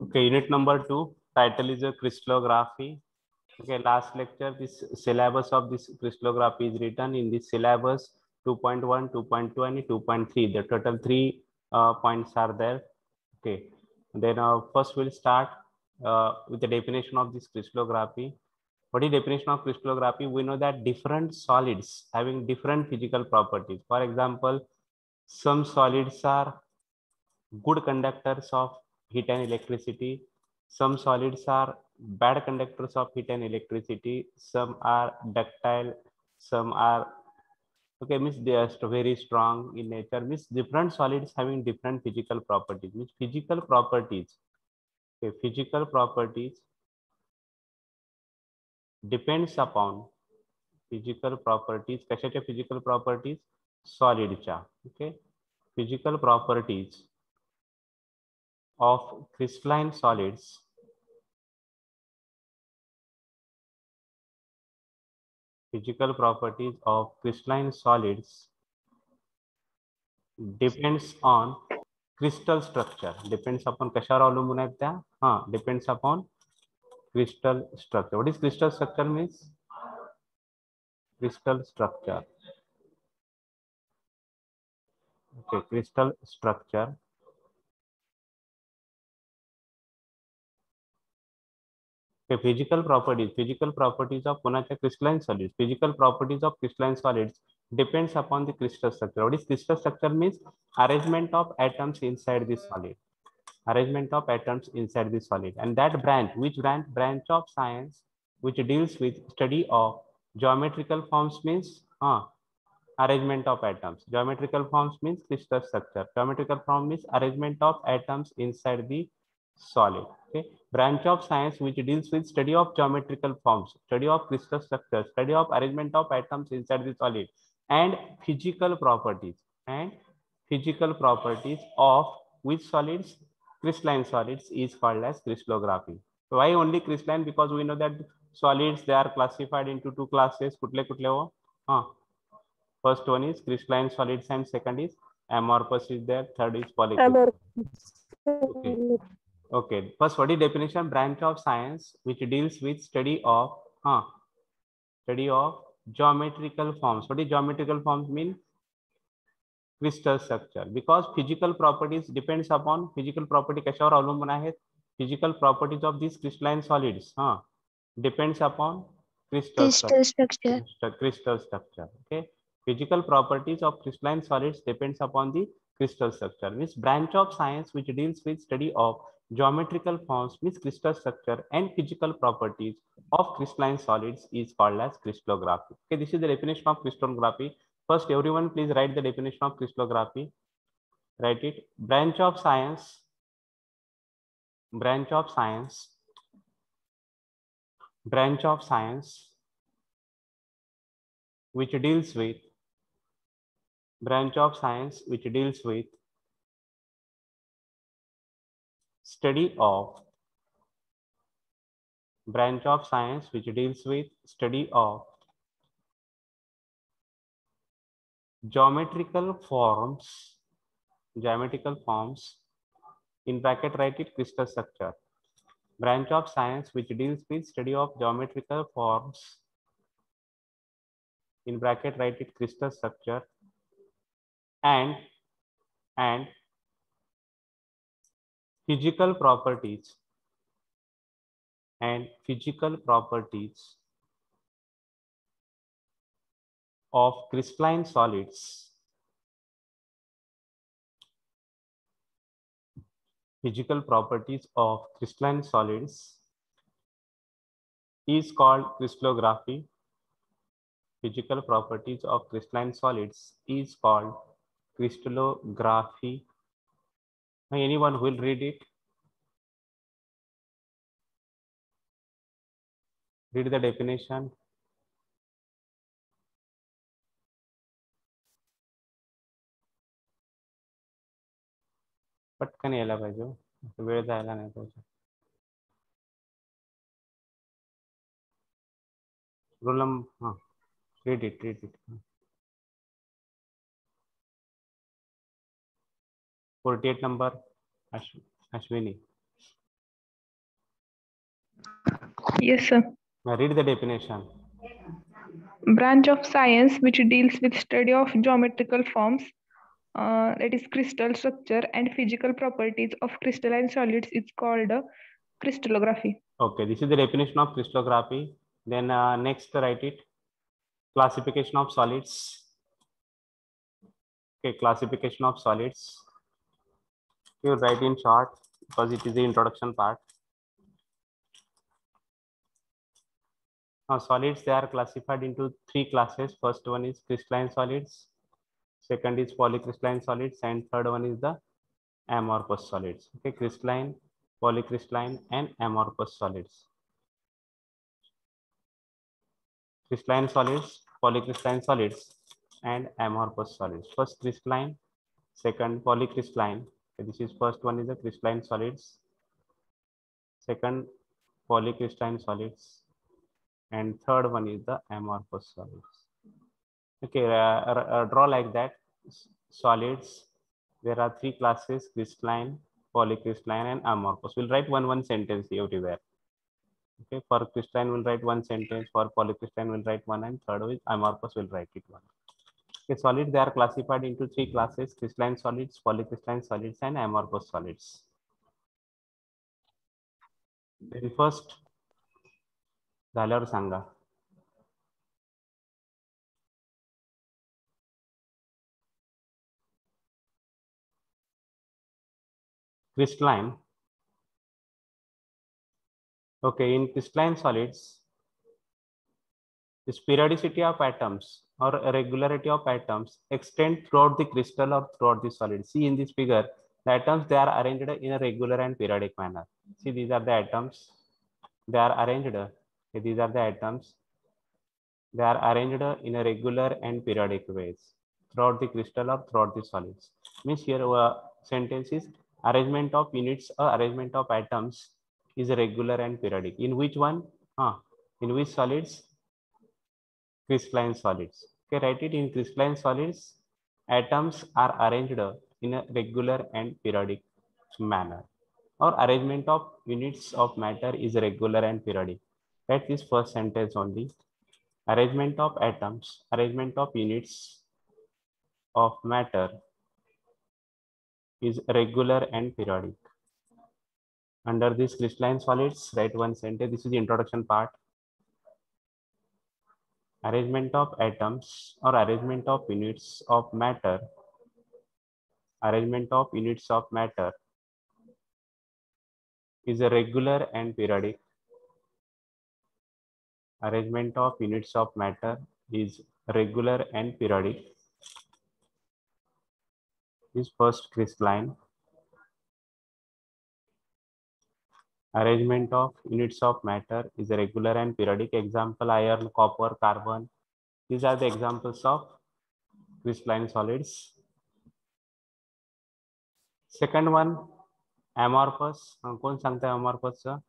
Okay, unit number 2, title is a crystallography. Okay, last lecture, this syllabus of this crystallography is written in this syllabus 2.1, 2.2, and 2.3. The total 3 points are there. Okay, then first we'll start with the definition of this crystallography. What is definition of crystallography? We know that different solids having different physical properties. For example, some solids are good conductors of heat and electricity. Some solids are bad conductors of heat and electricity. Some are ductile. Some are okay. Means they are very strong in nature. Means different solids having different physical properties. Means physical properties. Okay, physical properties depends upon physical properties. कशाच्या physical properties? Solidच्या. Okay, physical properties of crystalline solids physical properties of crystalline solids depends on crystal structure. Depends upon कशावर अवलंबून आहेत त्या? Depends upon crystal structure. What is crystal structure means? Crystal structure. Okay, crystal structure. Okay, physical properties of कोणाच्या crystalline solids. Physical properties of crystalline solids depends upon the crystal structure. What is crystal structure means? Arrangement of atoms inside the solid. Arrangement of atoms inside the solid. And that branch, which branch of science which deals with study of geometrical forms means arrangement of atoms. Geometrical forms means crystal structure. Geometrical form means arrangement of atoms inside the solid. Okay, branch of science which deals with study of geometrical forms, study of crystal structure, study of arrangement of atoms inside the solid, and physical properties of which solids? Crystalline solids is called as crystallography. Why only crystalline? Because we know that solids, they are classified into two classes. कुठले कुठले हो? First one is crystalline solids and second is amorphous is there, third is polycrystalline. Okay. Okay, first what is definition? Branch of science which deals with study of geometrical forms. What is geometrical forms mean? Crystal structure. Because physical properties depends upon physical property कशावर अवलंबून आहेत? Physical properties of these crystalline solids depends upon crystal structure. Crystal structure. Okay, physical properties of crystalline solids depends upon the crystal structure. Means branch of science which deals with study of geometrical forms means crystal structure and physical properties of crystalline solids is called as crystallography. Okay, this is the definition of crystallography. First, everyone please write the definition of crystallography. Write it. Branch of science which deals with study of geometrical forms, in bracket write it, crystal structure. Branch of science which deals with study of geometrical forms, in bracket write it, crystal structure, and physical properties of crystalline solids. Physical properties of crystalline solids is called crystallography. Physical properties of crystalline solids is called crystallography. Anyone who will read it? Read the definition. पटकन यायला पाहिजे, वेळ जायला नाही पाहिजे. Roll number read it. 48 number, Ashwini. Yes, sir. Now read the definition. Branch of science which deals with study of geometrical forms, that is crystal structure and physical properties of crystalline solids, is called crystallography. Okay, this is the definition of crystallography. Then next, write it. Classification of solids. Okay, classification of solids. You write in short because it is the introduction part. Now, solids, they are classified into three classes. First one is crystalline solids, second is polycrystalline solids, and third one is the amorphous solids. Okay, crystalline, polycrystalline, and amorphous solids. Crystalline solids, polycrystalline solids, and amorphous solids. First crystalline, second polycrystalline. Okay, this is first one is the crystalline solids, second polycrystalline solids, and third one is the amorphous solids. Okay, draw like that. Solids, there are three classes: crystalline, polycrystalline, and amorphous. We'll write one sentence everywhere. Okay, for crystalline we'll write one sentence, for polycrystalline we'll write one, and third with amorphous we'll write it one. Okay, solids, they are classified into three classes: crystalline solids, polycrystalline solids, and amorphous solids. Then first, झाल्यावर सांगा. Crystalline. Okay, in crystalline solids, this periodicity of atoms or regularity of atoms extend throughout the crystal or throughout the solid. See in this figure, the atoms, they are arranged in a regular and periodic manner. See, these are the atoms. They are arranged. These are the atoms. They are arranged in a regular and periodic ways throughout the crystal or throughout the solids. Means here sentence is arrangement of units or arrangement of atoms is regular and periodic. In which one? In which solids? Crystalline solids. Okay, write it. In crystalline solids, atoms are arranged in a regular and periodic manner, or arrangement of units of matter is regular and periodic. Write this first sentence only. Arrangement of atoms, arrangement of units of matter is regular and periodic. Under this crystalline solids, write one sentence. This is the introduction part. Arrangement of atoms or arrangement of units of matter, arrangement of units of matter is a regular and periodic. Arrangement of units of matter is regular and periodic. Is first crystalline. Arrangement of units of matter is a regular and periodic. Example, iron, copper, carbon. These are the examples of crystalline solids. Second one, amorphous. कौन सांगता है amorphous चा?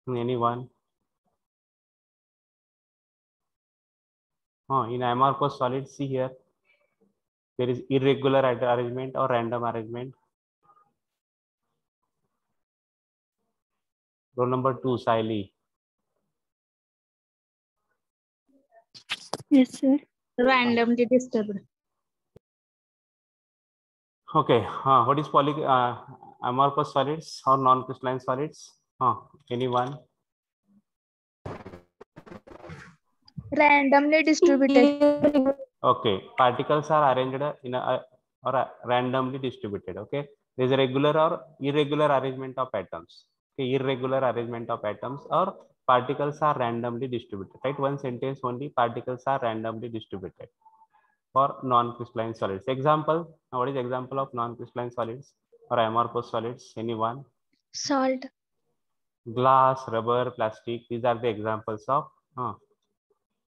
Anyone? In amorphous solids, see here, there is irregular arrangement or random arrangement. Roll number 2, Siley. Yes, sir. Randomly disturbed. Okay, what is amorphous solids or non-crystalline solids? Anyone? Randomly distributed. Okay, particles are arranged in a or randomly distributed. Okay, there is a regular or irregular arrangement of atoms. Okay, irregular arrangement of atoms or particles are randomly distributed. Right, one sentence only. Particles are randomly distributed for non-crystalline solids. Example. Now, what is example of non-crystalline solids or amorphous solids? Anyone? Salt. Glass, rubber, plastic. These are the examples of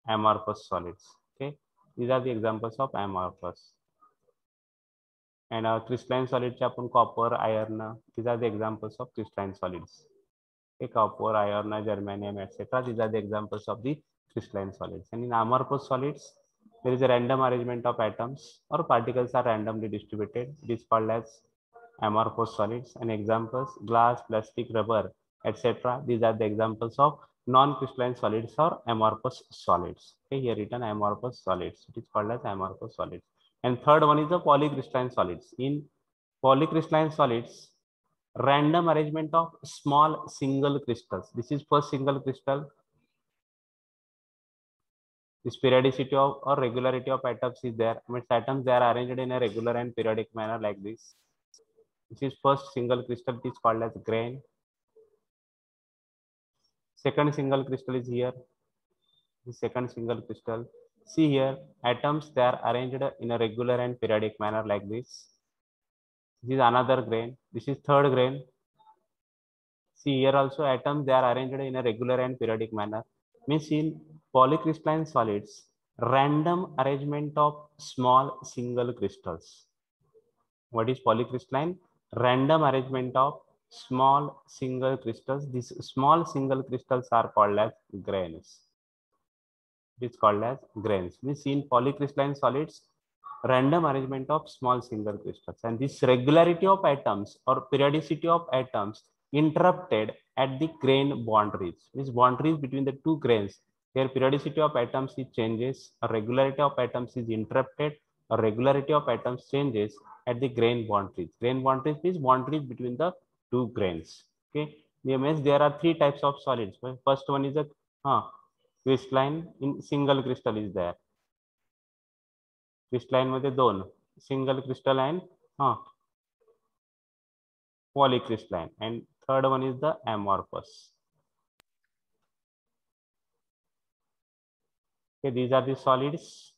amorphous solids. Okay, these are the examples of amorphous. And crystalline solids, copper, iron. These are the examples of crystalline solids. Okay, copper, iron, germanium, etc. These are the examples of the crystalline solids. And in amorphous solids, there is a random arrangement of atoms or particles are randomly distributed. It is called as amorphous solids. And examples: glass, plastic, rubber, etc. These are the examples of non-crystalline solids or amorphous solids. Okay, here written amorphous solids. It is called as amorphous solids. And third one is the polycrystalline solids. In polycrystalline solids, random arrangement of small single crystals. This is first single crystal. This periodicity of or regularity of atoms is there. I mean, atoms, they are arranged in a regular and periodic manner like this. This is first single crystal. It is called as grain. Second single crystal is here. The second single crystal. See here, atoms, they are arranged in a regular and periodic manner like this. This is another grain. This is third grain. See here also, atoms, they are arranged in a regular and periodic manner. Means in polycrystalline solids, random arrangement of small single crystals. What is polycrystalline? Random arrangement of small single crystals. These small single crystals are called as grains. It is called as grains. Means in polycrystalline solids, random arrangement of small single crystals. And this regularity of atoms or periodicity of atoms interrupted at the grain boundaries. Means boundaries between the two grains. Their periodicity of atoms is changes. A regularity of atoms is interrupted. A regularity of atoms changes at the grain boundaries. Grain boundaries is boundaries between the two grains. Okay. Means there are three types of solids. First one is a crystalline. In single crystal is there. crystalline मध्ये दोन single crystalline polycrystalline, and third one is the amorphous. Okay, these are the solids.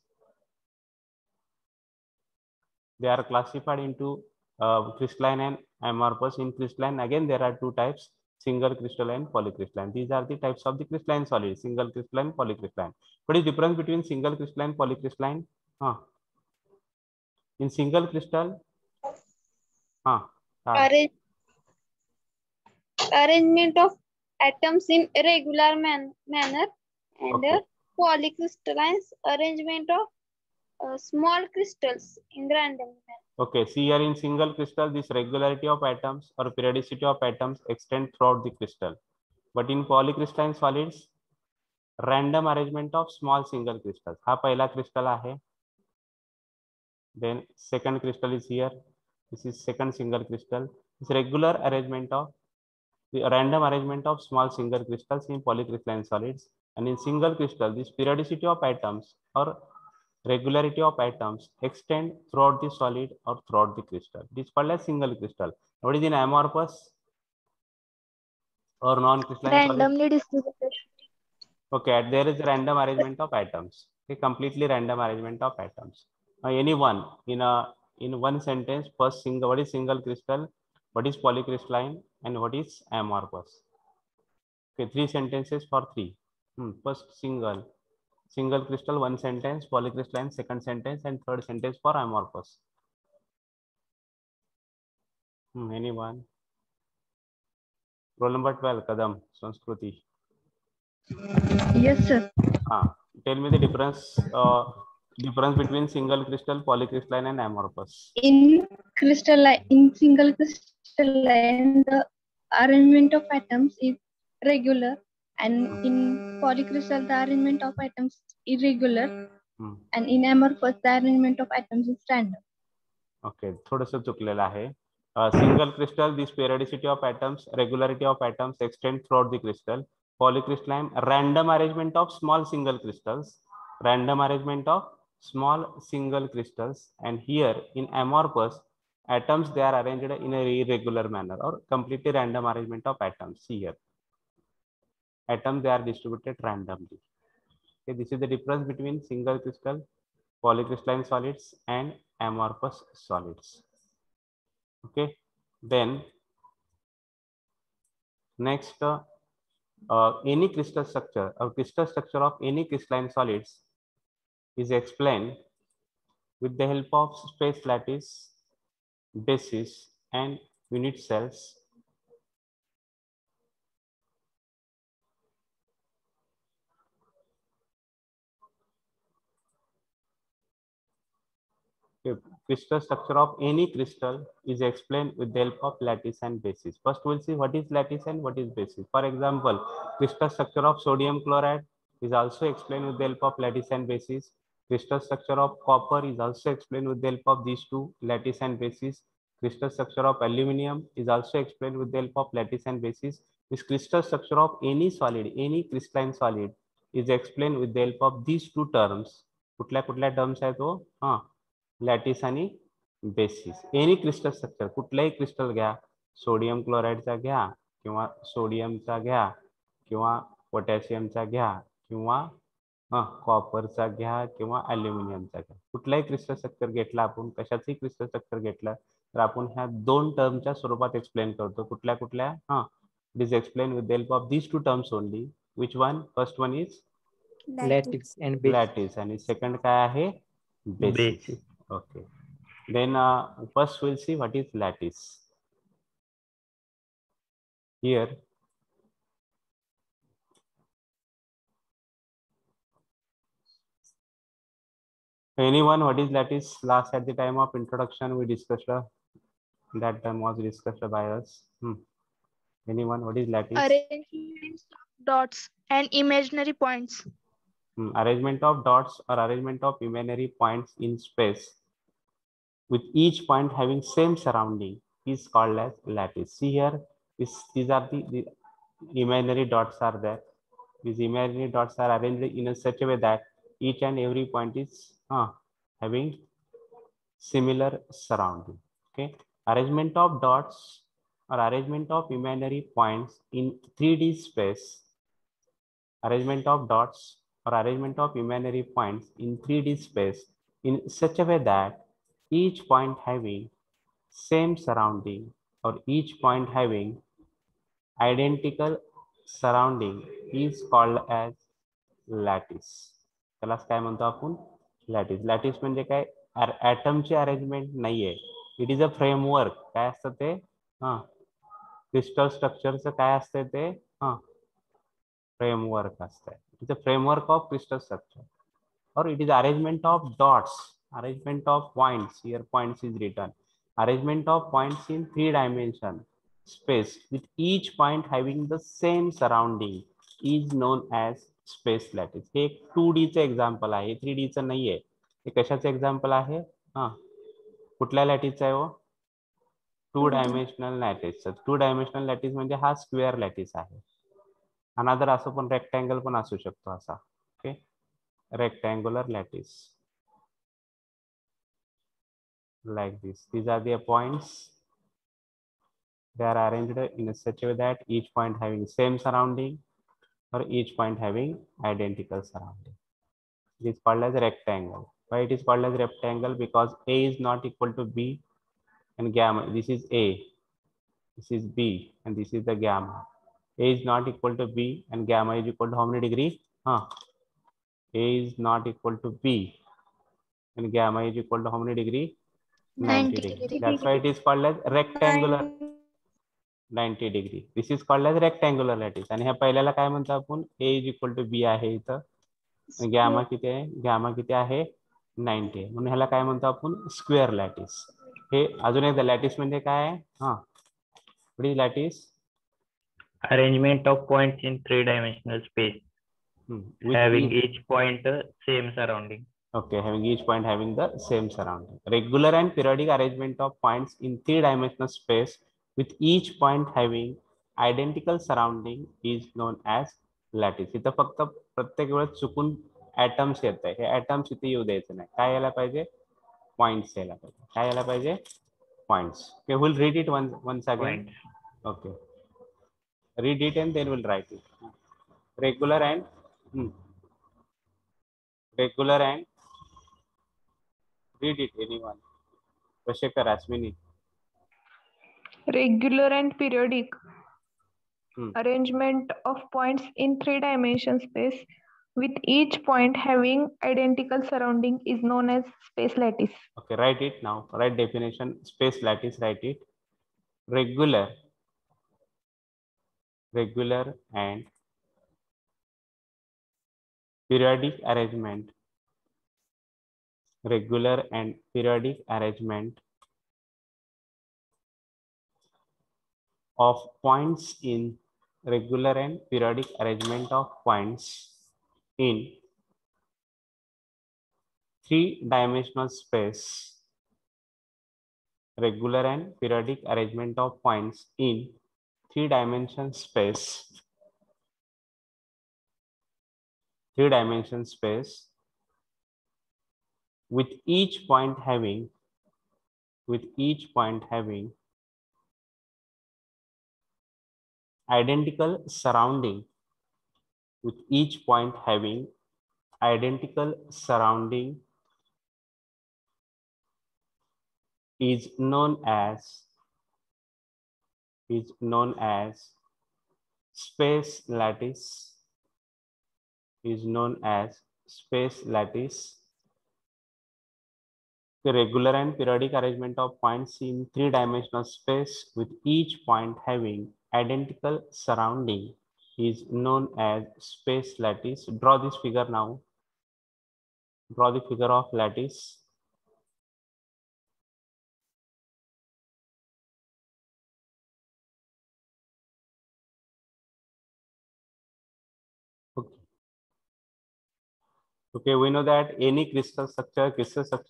They are classified into crystalline and amorphous. In crystalline, again there are two types: single crystalline, polycrystalline. These are the types of the crystalline solids: single crystalline, polycrystalline. What is the difference between single crystalline, polycrystalline? In single crystal, arrangement of atoms in irregular manner, and okay. polycrystalline arrangement of small crystals in random manner. Okay, see here in single crystal, this regularity of atoms or periodicity of atoms extend throughout the crystal. But in polycrystalline solids, random arrangement of small single crystals. हा पहिला crystal आहे. Then second crystal is here. This is second single crystal. This regular arrangement of the random arrangement of small single crystals in polycrystalline solids. And in single crystal, this periodicity of atoms or regularity of atoms extend throughout the solid or throughout the crystal. It is called as single crystal. What is in amorphous or non-crystalline solid? Randomly distributed. Okay, there is random arrangement of atoms. Okay, completely random arrangement of atoms. Any one in one sentence, first single, what is single crystal, what is polycrystalline, and what is amorphous? Okay, three sentences for three. First single crystal, one sentence, polycrystalline, second sentence, and third sentence for amorphous. Anyone? Roll number 12, Kadam, Sanskruti. Yes, sir. Tell me the difference between single crystal, polycrystalline, and amorphous. In single crystalline, the arrangement of atoms is regular, and in polycrystal, the arrangement of atoms is irregular, and in amorphous, the arrangement of atoms is random. Okay, थोडंसं चुकलेलं आहे. Single crystal, this periodicity of atoms, regularity of atoms extend throughout the crystal. Polycrystalline, random arrangement of small single crystals, random arrangement of small single crystals. And here in amorphous, atoms, they are arranged in a irregular manner or completely random arrangement of atoms. See here, atoms, they are distributed randomly. Okay, this is the difference between single crystal, polycrystalline solids, and amorphous solids. Okay, then next, any crystal structure or crystal structure of any crystalline solids is explained with the help of space lattice, basis, and unit cells. Okay. crystal structure of any crystal is explained with the help of lattice and basis. First, we'll see what is lattice and what is basis. For example, crystal structure of sodium chloride is also explained with the help of lattice and basis. Crystal structure of copper is also explained with the help of these two, lattice and basis. Crystal structure of aluminum is also explained with the help of lattice and basis. This crystal structure of any solid, any crystalline solid is explained with the help of these two terms. कुठल्या कुठल्या terms आहेत तो? हां, lattice आणि basis. Any crystal structure, कुठलाही crystal घ्या, sodium क्लोराईडचा घ्या किंवा सोडियमचा घ्या किंवा पोटॅशियमचा घ्या किंवा कॉपरचा घ्या किंवा ॲल्युमिनियमचा घ्या. कुठलाही क्रिस्टल स्ट्रक्चर घेतला आपण, कशाचंही क्रिस्टल स्ट्रक्चर घेतलं तर आपण ह्या दोन टर्मच्या स्वरूपात एक्सप्लेन करतो. कुठल्या कुठल्या? It is explain with the help of these two terms only. Which one? First one is Lattice and basis. Lattice आणि सेकंड काय आहे? Basis. Okay. Then first we'll see what is lattice. Here anyone what is lattice? Last at the time of introduction we discussed that term was discussed by us. Anyone what is lattice? Arrangement of dots and imaginary points. Arrangement of dots or arrangement of imaginary points in space with each point having same surrounding is called as lattice. See here, these are the imaginary dots are there. These imaginary dots are arranged in a such a way that each and every point is having similar surrounding. Okay, arrangement of dots or arrangement of imaginary points in 3D space. Arrangement of dots or arrangement of imaginary points in 3D space in such a way that each point having same surrounding or each point having identical surrounding is called as lattice. त्यालाच काय म्हणतो आपण? Lattice. Lattice म्हणजे काय? ॲटमची arrangement नाहीये. It is a framework. काय असतं ते? क्रिस्टल स्ट्रक्चरचं काय असतं ते? फ्रेमवर्क असतं. It is a framework of crystal structure. Or it is arrangement of dots, arrangement of points. Here points is written. Arrangement of points in 3 dimension space with each point having the same surrounding is known as space lattice. हे एक 2D चं example आहे, 3D चं नाहीये. हे कशाचं example आहे? कुठल्या लॅटिसचं आहे हो? 2 डायमेन्शनल लॅटिसचं. 2 डायमेन्शनल लॅटिस म्हणजे हा स्क्वेअर लॅटिस आहे. अनादर असं पण रेक्टँगल पण असू शकतो असा. Okay, rectangular lattice like this. These are the points. They are arranged in such a way that each point having same surrounding or each point having identical surrounding. It is called as rectangle. Why it is called as rectangle? Because A is not equal to B and gamma. This is A, this is B, and this is the gamma. A is not equal to B and gamma is equal to how many degree? A is not equal to B and gamma is equal to how many degree? 90 degree. That's why it is called as rectangular. 90 degree. This is called as rectangular lattice. आणि ह्या पहिल्याला काय म्हणतो आपण? A is equal to B आहे इथं. Gamma किती आहे? Gamma किती आहे? 90. म्हणून ह्याला काय म्हणतो आपण? Square lattice. हे अजून एकदा लॅटिस म्हणजे काय? What is lattice? Arrangement of points in 3-dimensional space. Having each point same surrounding. Okay, having each point having the same surrounding. Regular and periodic arrangement of points in 3-dimensional space with each point having identical surrounding is known as lattice. इथं फक्त प्रत्येक वेळेस चुकून atoms येत आहे. हे atoms इथे येऊ द्यायचं नाही. काय यायला पाहिजे? पॉइंट्स यायला पाहिजे. काय यायला पाहिजे? Points. Okay, we'll read it once again. Okay, read it and then we'll write it. Regular and read it, anyone. Prashekar, Asmini. Regular and periodic arrangement of points in 3-dimensional space with each point having identical surrounding is known as space lattice. Okay, write it now. Write definition. Space lattice, write it. Regular and periodic arrangement regular and periodic arrangement of points in regular and periodic arrangement of points in three-dimensional space. Regular and periodic arrangement of points in three-dimensional space. Three-dimensional space with each point having identical surrounding, with each point having identical surrounding is known as space lattice, The regular and periodic arrangement of points in three-dimensional space with each point having identical surrounding is known as space lattice. Draw this figure now. Draw the figure of lattice. Okay, we know that any crystal structure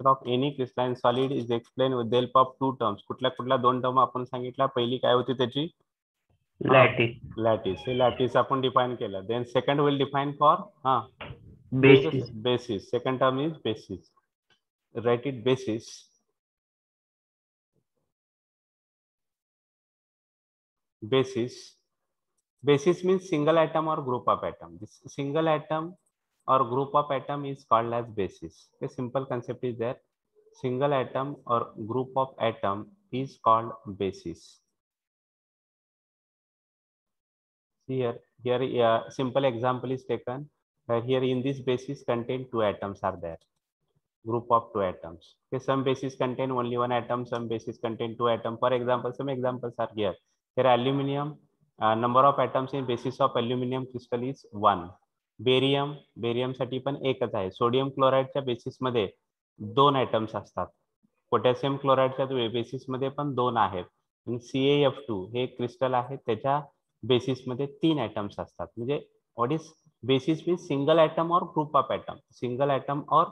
of any crystalline solid is explained with the help of two terms. कुठल्या दोन term आपण सांगितल्या. पहिली काय होती त्याची? Lattice. हे lattice आपण define केलं. Then second will define for basis. Second term is basis. Write it basis. Basis means single atom or group of atom. This single atom or group of atom is called as basis. A simple concept is there. Single atom or group of atom is called basis. Here a simple example is taken. Here in this basis contain two atoms are there. Group of two atoms. Okay, some bases contain only one atom, some bases contain two atoms. For example, some examples are here. Here aluminum, number of atoms in basis of aluminum crystal is 1. Barium साठी पण एकच आहे. Sodium क्लोराइडच्या basis मध्ये दोन atoms असतात. Potassium क्लोराइडच्या basis मध्ये पण दोन आहेत. आणि CaF2 हे क्रिस्टल आहे, त्याच्या बेसिस मध्ये तीन ॲटम्स असतात. म्हणजे what is basis means single atom और group of atom. Single atom और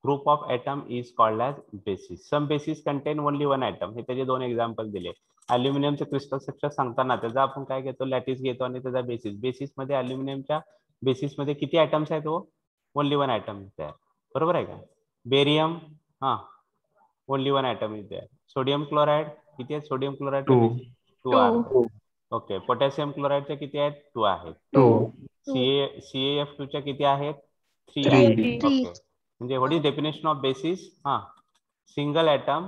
group of atom is called as basis. Some basis contain only one atom. हे त्याचे दोन एक्झाम्पल दिले. अल्युमिनियमचे क्रिस्टल स्ट्रक्चर सांगताना त्याचा आपण काय घेतो, लॅटिस घेतो आणि त्याचा बेसिस मध्ये अल्युमिनियमच्या बेसिस मध्ये किती ॲटम्स आहेत? Only one atom is there. बरोबर आहे का? Barium only one atom is there. Sodium chloride किती आहेत? सोडियम क्लोराइड 2 आहे. ओके. पोटॅशियम क्लोराइडच्या किती आहेत? 2 आहेत. CaF2 च्या किती आहेत? 3 आहेत. ओके. म्हणजे what is definition of basis? Single atom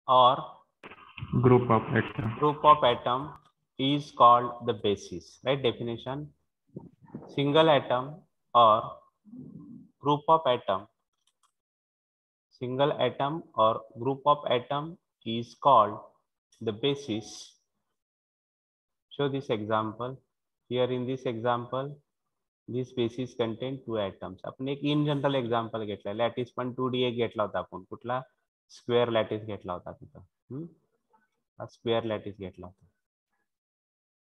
or group of atom is called the basis. Right? Definition: single atom or group of atom. Single atom or group of atom is called the basis. Show this example. Here in this example, this basis contain two atoms. आपण एक in general example घेतला. Lattice पण 2D एक घेतला होता आपण. कुठला? Square lattice घेतला होता तिथं. स्क्वेअर लॅटिस घेतला होता.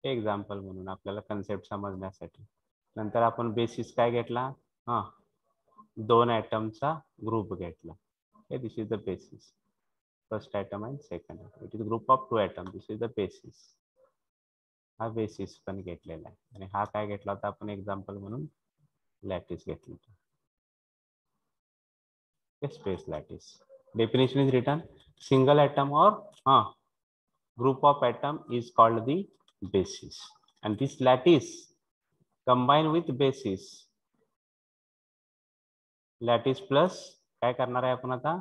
एक्झाम्पल म्हणून आपल्याला कन्सेप्ट समजण्यासाठी. नंतर आपण बेसिस काय घेतला? दोन ॲटमचा ग्रुप घेतला. This is the basis. First atom and second atom. It is group of two atom. This is the basis. हा बेसिस पण घेतलेला आहे. आणि हा काय घेतला होता आपण एक्झाम्पल म्हणून? लॅटिस घेतली होती. Space lattice. Definition is written: single atom or group of atom is called the basis. And this lattice combined with basis, lattice plus काय करणार आहे आपण आता?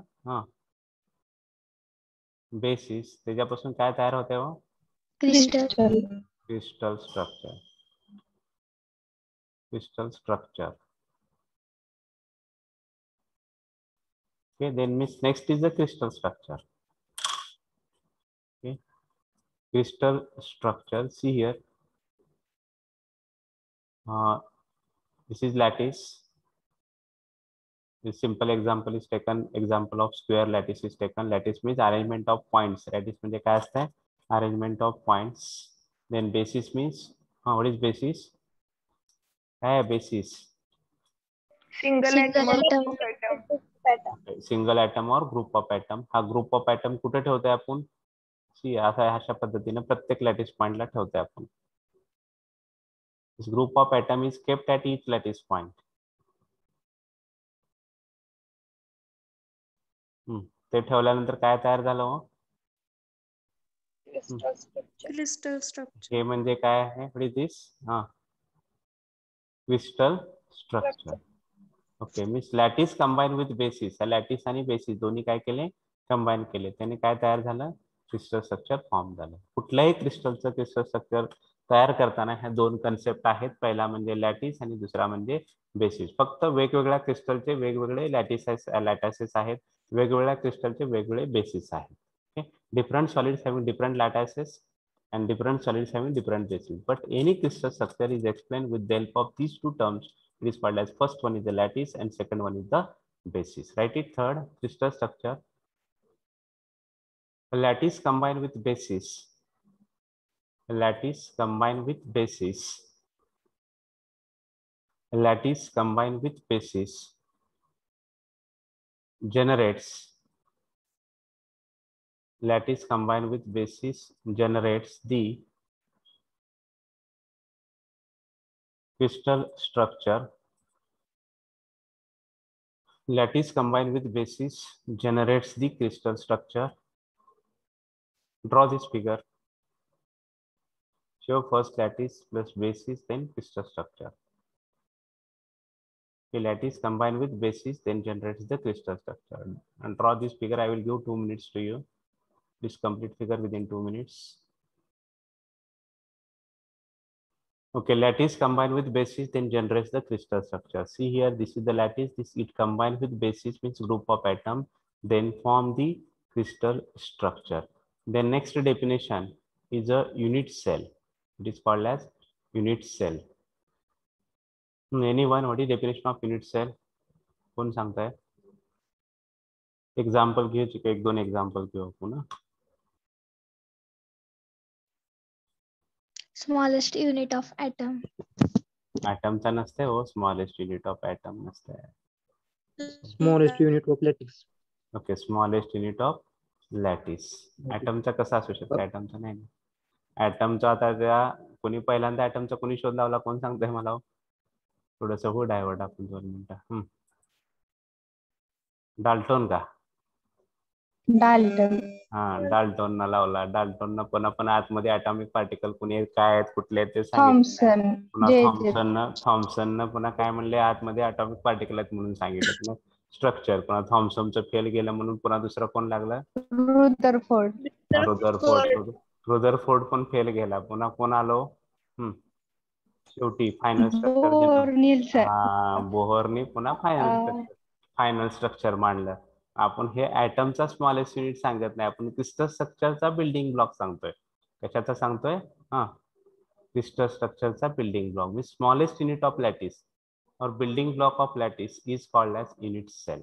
बेसिस. त्याच्यापासून काय तयार होते? Crystal structure. Okay, then next is the crystal structure. Okay, crystal structure. See here. This is lattice. simple example is taken, example of square lattice is taken. Lattice means arrangement of points. Lattice म्हणजे काय असतं? Arrangement of points. Then basis means what is basis? काय basis? Single atom or group atom. Single atom or group of atom. हा group of atom कुठे ठेवतोय आपण? अशा पद्धतीने प्रत्येक लॅटिस पॉइंटला ठेवतोय आपण. This group of atom is kept at each lattice point. ते ठेवल्यानंतर काय तयार झालं मग? Crystal structure. हे म्हणजे काय आहे? What is this? Crystal structure. Okay, means lattice combined with basis. Lattice आणि बेसिस दोन्ही काय केले? कंबाईन केले. त्याने काय तयार झालं? क्रिस्टल स्ट्रक्चर फॉर्म झालं. कुठल्याही क्रिस्टलचं क्रिस्टल स्ट्रक्चर तयार करताना ह्या दोन कन्सेप्ट आहेत. पहिला म्हणजे लॅटिस आणि दुसरा म्हणजे बेसिस. फक्त वेगवेगळ्या क्रिस्टलचे वेगवेगळे लॅटिसेस आहेत, वेगवेगळ्या क्रिस्टलचे वेगवेगळे बेसिस आहेत. Okay, different solids having different lattices and different solids having different bases, but any crystal structure is explained with the help of these two terms. It is called as, first one is the lattice and second one is the basis. Write it. Third, crystal structure. Lattice combined with basis. Lattice combined with basis. Lattice combined with basis generates. Lattice combined with basis generates the crystal structure. Lattice combined with basis generates the crystal structure. Draw this figure. Show first lattice plus basis, then crystal structure. Okay, lattice combined with basis then generates the crystal structure. And draw this figure. I will give 2 minutes to you. This complete figure within 2 minutes. Okay, lattice combined with basis then generates the crystal structure. See here, this is the lattice. This it combined with basis means group of atom, then form the crystal structure. The next definition is a unit cell. It is called as unit cell. Anyone, what is definition of unit cell? कोण सांगताय? Example घेऊ, एक दोन example घेऊ आपण. Smallest unit of atom. Atomचा नसते हो, smallest unit of atom नसते. Smallest unit of lattice. Okay, smallest unit of lattice. Atomचा कसा असू शकतो? Atomचा नाही. Atomचा आता त्या कोणी पहिल्यांदा atomचा कोणी शोध लावला, कोण सांगतोय मला? थोडंसं हो डायवर्ट आपण 2 मिनिटं. डाल्टन का? Dalton. डाल्टन न लावला. डाल्टन न पण आतमध्ये ॲटॉमिक पार्टिकल कुणी काय आहेत, कुठले आहेत ते सांगितलं. पुन्हा थॉम्सन पुन्हा काय म्हणले, आतमध्ये ॲटॉमिक पार्टिकल आहेत म्हणून सांगितलं. स्ट्रक्चर पुन्हा थॉम्सनचं फेल गेलं म्हणून पुन्हा दुसरा कोण लागला? रुदरफोर्ड पण फेल गेला. पुन्हा कोण आलो? शेवटी फायनल स्ट्रक्चर बोहरनी पुन्हा फायनल स्ट्रक्चर मांडलं. आपण हे ॲटमचा स्मॉलेस्ट युनिट सांगत नाही, आपण क्रिस्टल स्ट्रक्चरचा बिल्डिंग ब्लॉक सांगतोय. कशाचा सांगतोय? क्रिस्टल स्ट्रक्चरचा building block means smallest unit of lattice और building block of lattice is called as unit cell.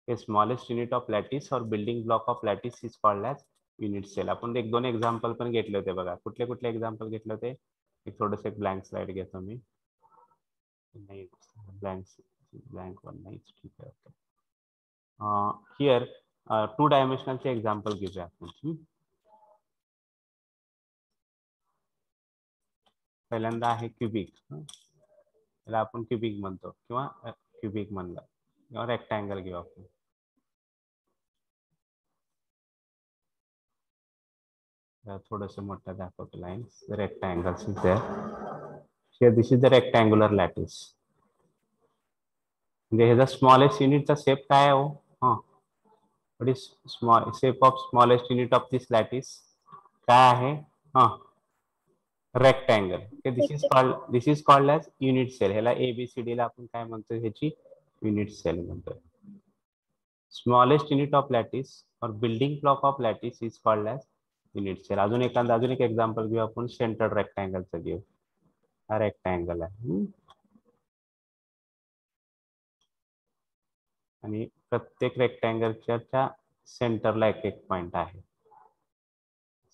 हे स्मॉलेस्ट युनिट ऑफ लॅटिस और building block of lattice is called as unit cell. आपण एक दोन एक्झाम्पल पण घेतले होते बघा. कुठले कुठले एक्झाम्पल घेतले होते? एक थोडस एक ब्लँक स्लाइड घेतो मी. नाही, ब्लँक वन नाही, ठीक आहे. ओके. Here 2 dimensional example घेऊया आपण. पहिल्यांदा आहे क्यूबिक. त्याला आपण क्यूबिक म्हणतो किंवा क्यूबिक म्हणलं किंवा रेक्टँगल घेऊ आपण. थोडंसं मोठं दाखवतो lines. Rectangles is there. Here this is the rectangular lattice. म्हणजे ह्याचा स्मॉलेस्ट युनिटचा शेप काय आहे? What is shape of smallest unit of this lattice? काय आहे? Rectangle. This is called as unit cell. ह्याला ABCD ला आपण काय म्हणतो? ह्याची युनिट सेल म्हणतो. स्मॉलेस्ट युनिट ऑफ लॅटिस और building block of lattice is called as unit cell. अजून एक एक्झाम्पल घेऊ आपण. सेंटर्ड रेक्टँगलचं घेऊ. हा रेक्टँगल आहे. आणि प्रत्येक रेक्टँगलच्या सेंटरला एक एक पॉइंट आहे.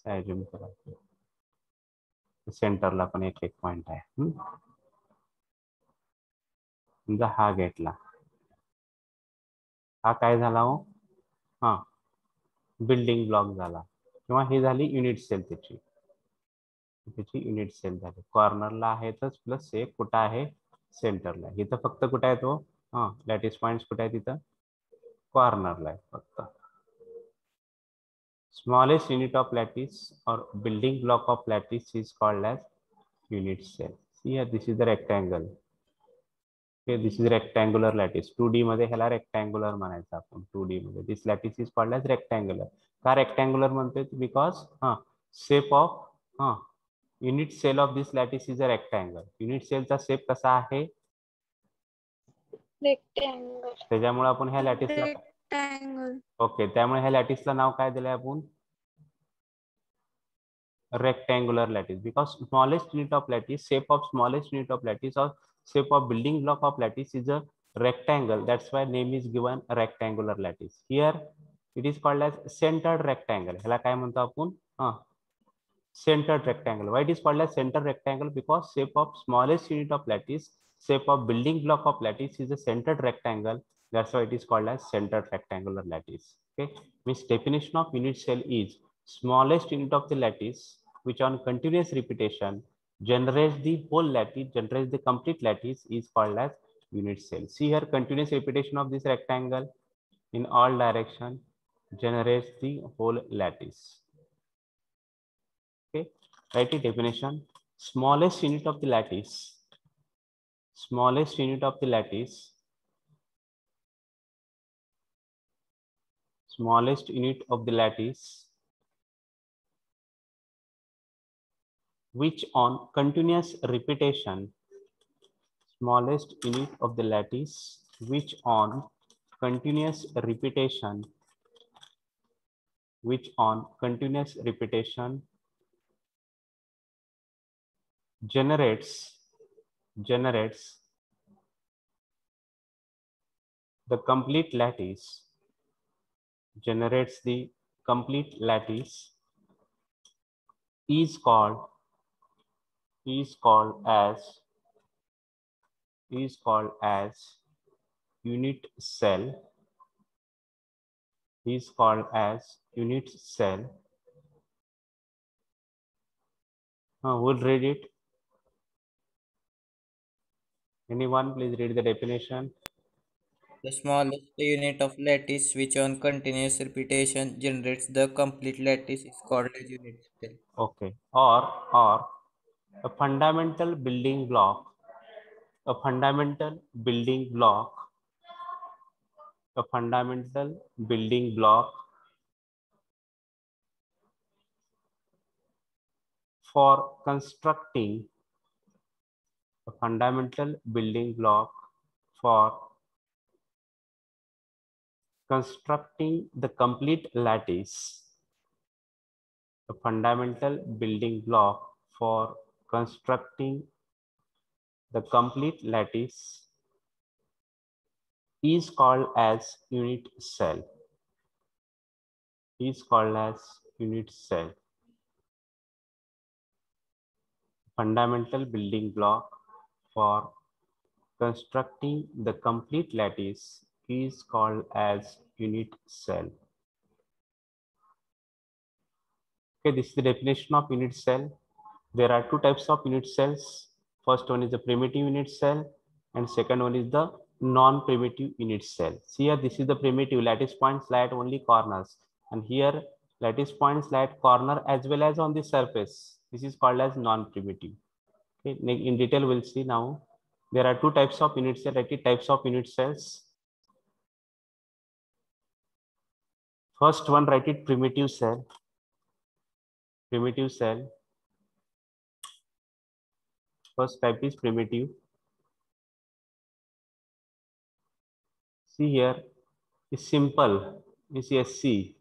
अज्युम करा सेंटरला पण एक एक पॉइंट आहे. समजा हा घेतला, हा काय झाला हो, हा बिल्डिंग ब्लॉक झाला किंवा ही झाली युनिट सेल, त्याची युनिट सेल झाली. कॉर्नरला आहेतच प्लस एक कुठं आहे सेंटरला. इथं फक्त कुठं आहे तो, हा लॅटिस पॉइंट्स कुठे आहे तिथं कॉर्नरला आहे फक्त. Smallest unit of lattice or building block of lattice is called as unit cell. See here, this is the rectangle. Okay, this is rectangular lattice. 2D मध्ये ह्याला rectangular म्हणायचं आपण. 2D मध्ये this lattice is called as rectangular. का rectangular म्हणतोय? Because shape of unit cell of this lattice is a rectangle. Unit cell चा shape कसा आहे? रेक्टँगल. त्याच्यामुळे आपण ह्या लॅटिसला, रेक्टँगल. ओके, त्यामुळे ह्या लॅटिसला नाव काय दिलंय आपण? Rectangular lattice. Because smallest unit of lattice, shape of smallest unit of lattice or shape of building block of lattice is a rectangle. That's why name is given rectangular lattice. Here it is called as centered rectangle. ह्याला काय म्हणतो आपण? Centered rectangle. Why it is called as centered rectangle? Because shape of smallest unit of lattice, shape of building block of lattice is a centered rectangle. That's why it is called as centered rectangular lattice. Okay, means definition of unit cell is smallest unit of the lattice which on continuous repetition generates the whole lattice, generates the complete lattice, is called as unit cell. See here, continuous repetition of this rectangle in all direction generates the whole lattice. Okay, write the definition. Smallest unit of the lattice, smallest unit of the lattice, smallest unit of the lattice which on continuous repetition, smallest unit of the lattice which on continuous repetition, which on continuous repetition generates the complete lattice, generates the complete lattice, is called as unit cell, is called as unit cell. We'll read it. Anyone please read the definition. The smallest unit of lattice which on continuous repetition generates the complete lattice is called as unit cell. Okay, or a fundamental building block, a fundamental building block, a fundamental building block for constructing, a fundamental building block for constructing the complete lattice, a fundamental building block for constructing the complete lattice is called as unit cell, is called as unit cell. Fundamental building block for constructing the complete lattice is called as unit cell. Okay, this is the definition of unit cell. There are two types of unit cells. First one is the primitive unit cell and second one is the non-primitive unit cell. See here, this is the primitive, lattice points lie at only corners, and here lattice points lie at corner as well as on the surface. This is called as non-primitive. Okay, in detail we'll see now. There are two types of unit cell, types of unit cells. First one, write it primitive cell. Primitive cell. First type is primitive. See here, is simple is SC.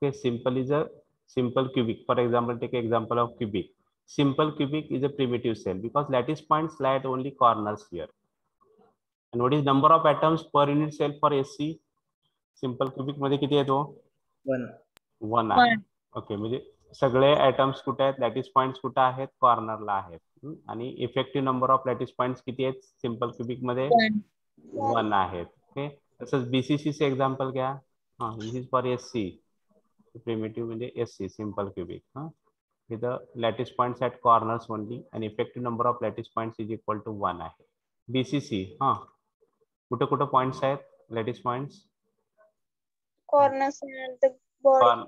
Okay, simple is a simple cubic. For example, take example of cubic. Simple cubic is a primitive cell because lattice points lie at only corners here. And what is number of atoms per unit cell for SC? Simple cubic मध्ये किती आहे तो? 1. 1 आहे. Okay, म्हणजे सगळे atoms कुठे आहेत? Lattice points कुठे आहेत? कॉर्नरला आहेत. आणि effective number of lattice points किती आहेत सिंपल क्यूबिक मध्ये? 1 आहेत. ओके, तसंच बीसीसीचे एक्झाम्पल घ्या. This is for SC primitive, म्हणजे एससी सिंपल क्यूबिक. इथं lattice points at corners only आणि effective number of lattice points is equal to 1 आहे. बीसीसी कुठं कुठं पॉइंट्स आहेत lattice points? Corners and the body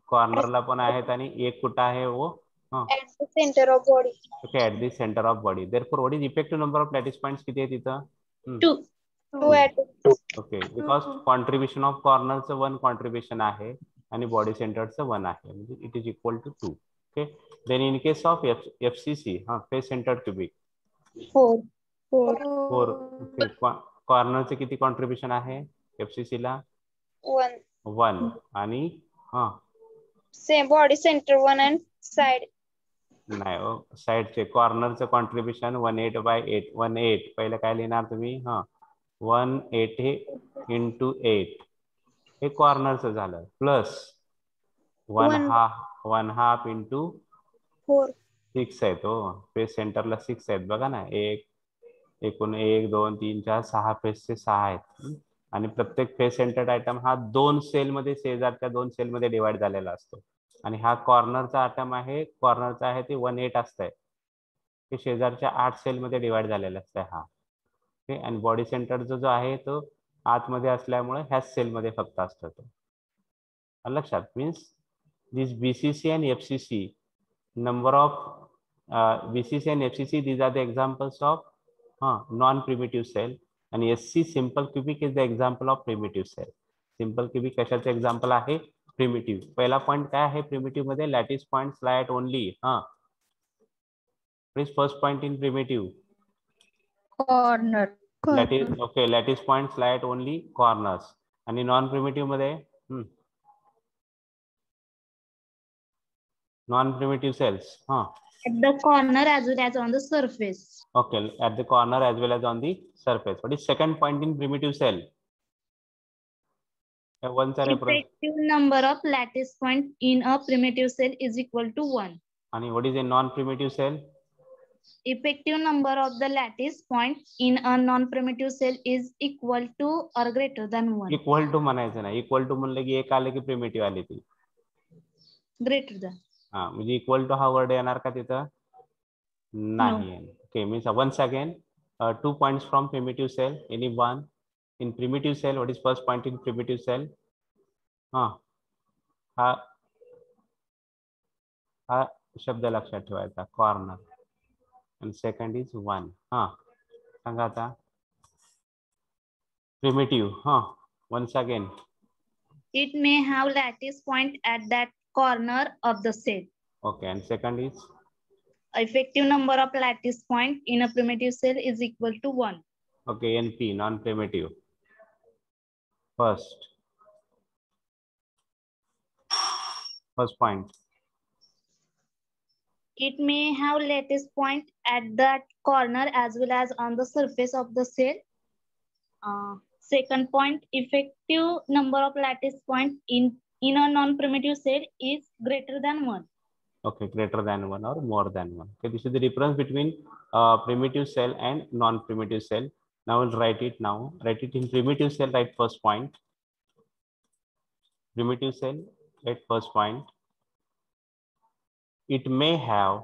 कॉर्नरला पण आहेत आणि एक कुठं आहे वो? at the center of body. Okay, at the center of body. Therefore what is effective number of lattice points किती आहे तिथं? 2 atoms. Okay, because contribution of कॉर्नरचं 1 कॉन्ट्रीब्युशन आहे आणि बॉडी सेंटरचं 1 आहे, म्हणजे it is equal to 2. Okay, then in case of FCC face centered cubic 4. 4. Okay, कॉर्नरचं किती कॉन्ट्रीब्युशन आहे एफसीसी ला? 1 आणि Same body center 1 and side. नाही, साइडचे कॉर्नरचं कॉन्ट्रीब्युशन 18/8. 18 पहिलं काय लिहिणार तुम्ही? 1/8 हे इंटू 8 हे कॉर्नरचं झालं, प्लस 1/2 इंटू 4. 6 आहेत. फेस सेंटरला 6 आहेत बघा ना. एकूण 1 2 3 4 6 फेसचे 6 आहेत. आणि प्रत्येक फेस सेंटर्ड आयटम हा 2 सेलमध्ये, शेजारच्या 2 सेलमध्ये डिवाइड झालेला असतो. आणि हा कॉर्नरचा आयटम आहे, कॉर्नरचा आहे ते 1/8 असतंय, ते शेजारच्या 8 सेलमध्ये डिवाइड झालेला असतंय हा. ओके, आणि बॉडी सेंटरचा जो आहे तो आतमध्ये असल्यामुळे ह्याच सेलमध्ये फक्त असतो तो. लक्षात? Means this BCC and FCC number of BCC and FCC, these are the examples of non-primitive cell, and SC simple cubic is the example of primitive cell. Simple cubic कशाचं एक्झाम्पल आहे? प्रिमिटिव्ह. पहिला point काय आहे primitive मध्ये? Lattice points lie at only. What is first point in primitive? Corner. Lattice points lie at only corners. आणि non primitive मध्ये non-primitive cells at the corner as well as on the surface. Okay, at the corner as well as on the surface. What is second point in primitive cell? Effective number of lattice point in a primitive cell is equal to 1. And what is a non-primitive cell? Effective number of the lattice point in a non-primitive cell is equal to or greater than 1. Equal to म्हणायचं ना. Equal to म्हणलं की एक आले की primitive आली ती. Greater than. म्हणजे इक्वल टू हा वर्ड येणार का तिथं? नाही. Okay, means once again 2 points from primitive cell, any one in primitive cell. What is first point in primitive cell? हा शब्द लक्षात ठेवायचा, कॉर्नर. आणि सेकंड इज 1. सांगा आता primitive. Once again it may have lattice point at that corner of the cell. Okay, and second is? Effective number of lattice point in a primitive cell is equal to 1. Okay, NP, non-primitive. First point. It may have lattice point at that corner as well as on the surface of the cell. Second point, effective number of lattice point in a non-primitive cell is greater than 1. Okay, greater than 1 or more than 1. Okay, this is the difference between primitive cell and non-primitive cell. Now we'll write it now. Write it in primitive cell, write first point. Primitive cell, write first point. It may have,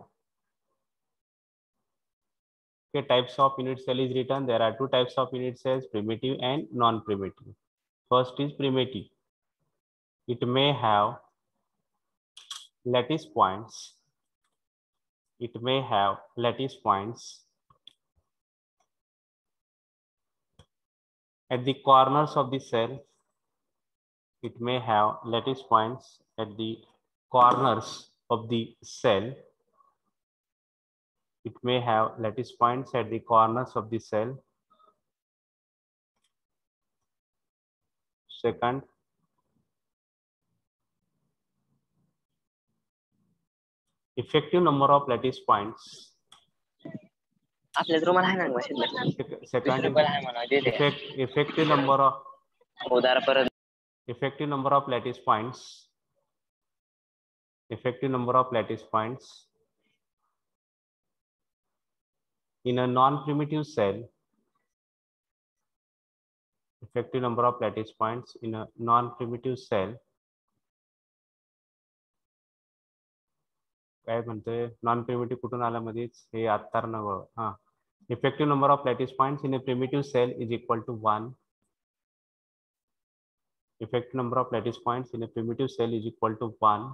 okay, types of unit cell is written. There are 2 types of unit cells, primitive and non-primitive. First is primitive. It may have lattice points. It may have lattice points at the corners of the cell. It may have lattice points at the corners of the cell. It may have lattice points at the corners of the cell. Second, effective number of lattice points. Second, effective number of effective number of lattice points. Effective number of lattice points in a non-primitive cell. Effective number of lattice points in a non-primitive cell. काय म्हणतोय non primitive कुठून आला मध्येच हे आत्तार नवं हा effective number of lattice points in a primitive cell is equal to 1. Effective number of lattice points in a primitive cell is equal to 1.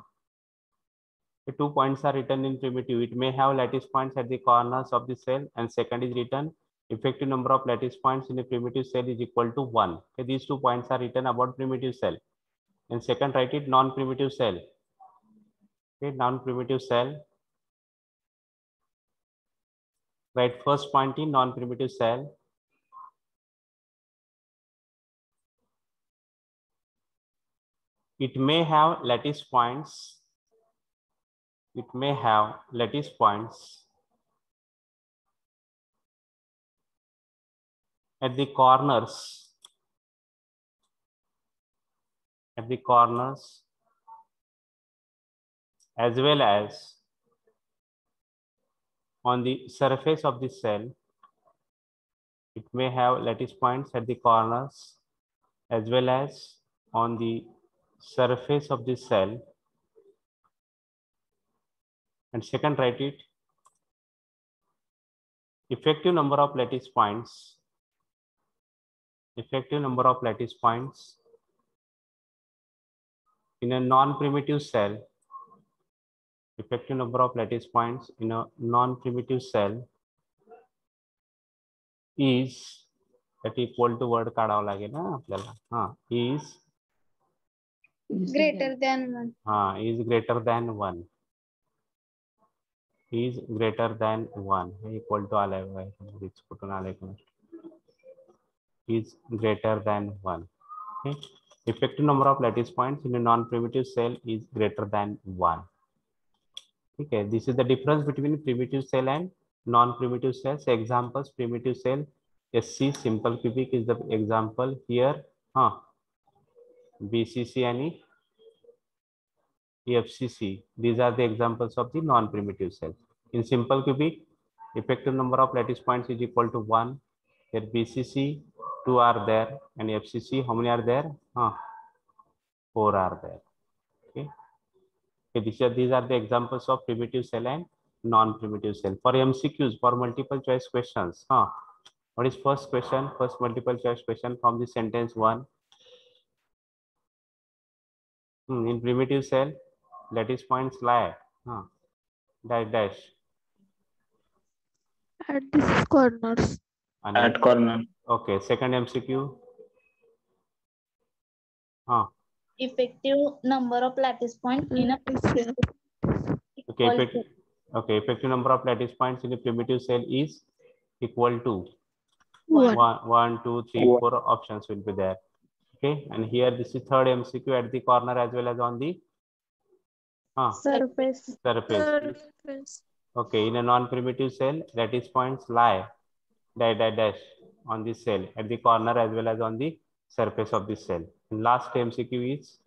The 2 points are written in primitive. It may have lattice points at the corners of the cell, and second is written effective number of lattice points in a primitive cell is equal to 1. Okay, these 2 points are written about primitive cell. And second, write it non-primitive cell. Okay, non-primitive cell. Write first point in non-primitive cell. It may have lattice points. It may have lattice points at the corners. At the corners, as well as on the surface of the cell. It may have lattice points at the corners as well as on the surface of the cell. And second, write it effective number of lattice points. Effective number of lattice points in a non-primitive cell. Effective number of lattice points in a non-primitive cell is that equal to word काढावं लागेल ना आपल्याला हा is greater than 1. is greater than 1. Is greater than 1. Hey equal to आलाय बघा कुठून आलाय is greater than 1. Okay. Effective number of lattice points in a non-primitive cell is greater than 1. Okay, this is the difference between primitive cell and non-primitive cells. Examples: primitive cell SC simple cubic is the example here. BCC and FCC. These are the examples of the non-primitive cell. In simple cubic, effective number of lattice points is equal to 1. Here BCC 2 are there, and FCC how many are there? 4 are there. Okay. Okay, these are the examples of primitive cell and non-primitive cell. For MCQs, for multiple choice questions, what is first question? First multiple choice question from the sentence 1. In primitive cell, lattice points lie dash dash At these corners. At corner. Okay, second MCQ. Effective number of lattice points in a effective number of lattice points in a primitive cell is equal to 1, 2, 3, 4 options will be there. Okay, and here this is third MCQ at the corner as well as on the surface. Okay, in a non-primitive cell, lattice points lie dash dash dash on the cell at the corner as well as on the surface of the cell. And last MCQ is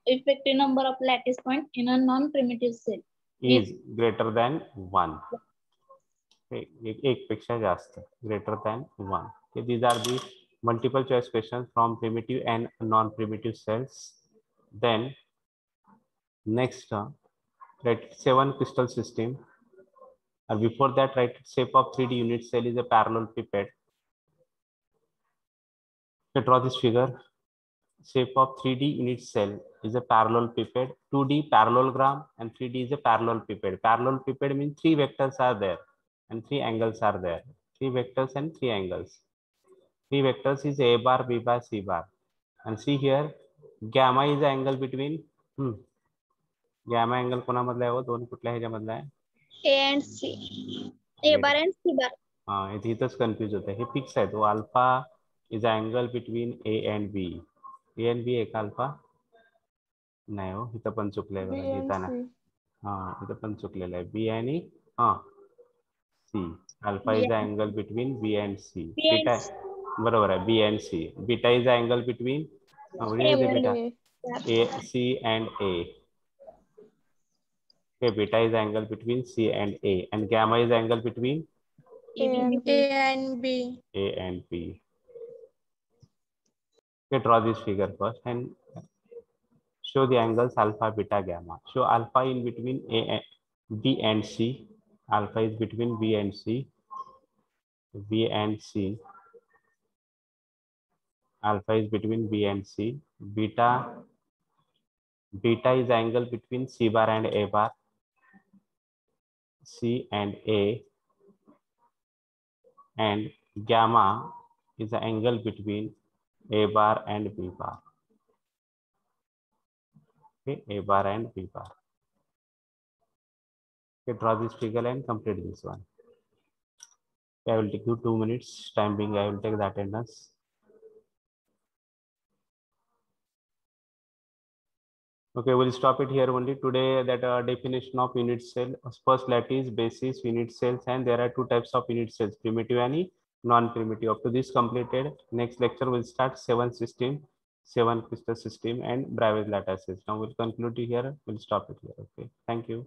effective number of lattice points in a non-primitive cell is greater than 1. Okay, एक पेक्षा जास्त, greater than 1. Okay, these are the multiple choice questions from primitive and non-primitive cells. Then next, write 7 crystal system. And before that, write shape of 3D unit cell is a parallelepiped. Okay, draw this figure. Shape of 3D unit cell is a parallelepiped. 2D parallelogram and 3D is a parallelepiped. Parallelepiped means 3 vectors are there and 3 angles are there. 3 vectors and 3 angles. 3 vectors is A bar, B bar, C bar. And see here, gamma is the angle between gamma angle कोणामधला आहे हो दोन कुठल्या ह्याच्यामधला आहे A and C. A bar and C bar. इथंच confuse होतं हे fix आहे तो alpha is angle between A and B. A and B एक अल्फा नाही हो इथं पण चुकलंय बघा लिहिताना इथं पण चुकलेलं आहे B आणि C. Alpha is the angle between B and C. बरोबर आहे B and C. Beta is the angle between what is the beta? A, C and A. Okay, beta is the angle between C and A, and gamma is the angle between A and B. A and B. Okay, draw this figure first and show the angles alpha, beta, gamma. Show alpha in between B and C. Alpha is between B and C. B and C. Alpha is between B and C. Beta is the angle between C bar and A bar. C and A. And gamma is the angle between A bar and B bar. Okay, A bar and B bar. Okay, draw this figure and complete this one. Okay, I will take you 2 minutes. Time being, I will take the attendance. Okay, we'll stop it here only today. That definition of unit cell. First lattice, basis, unit cells, and there are 2 types of unit cells: primitive and non-primitive. Up to this completed. Next lecture will start 7 system, 7 crystal system, and Bravais lattices. Now we'll conclude here. We'll stop it here. Okay, thank you.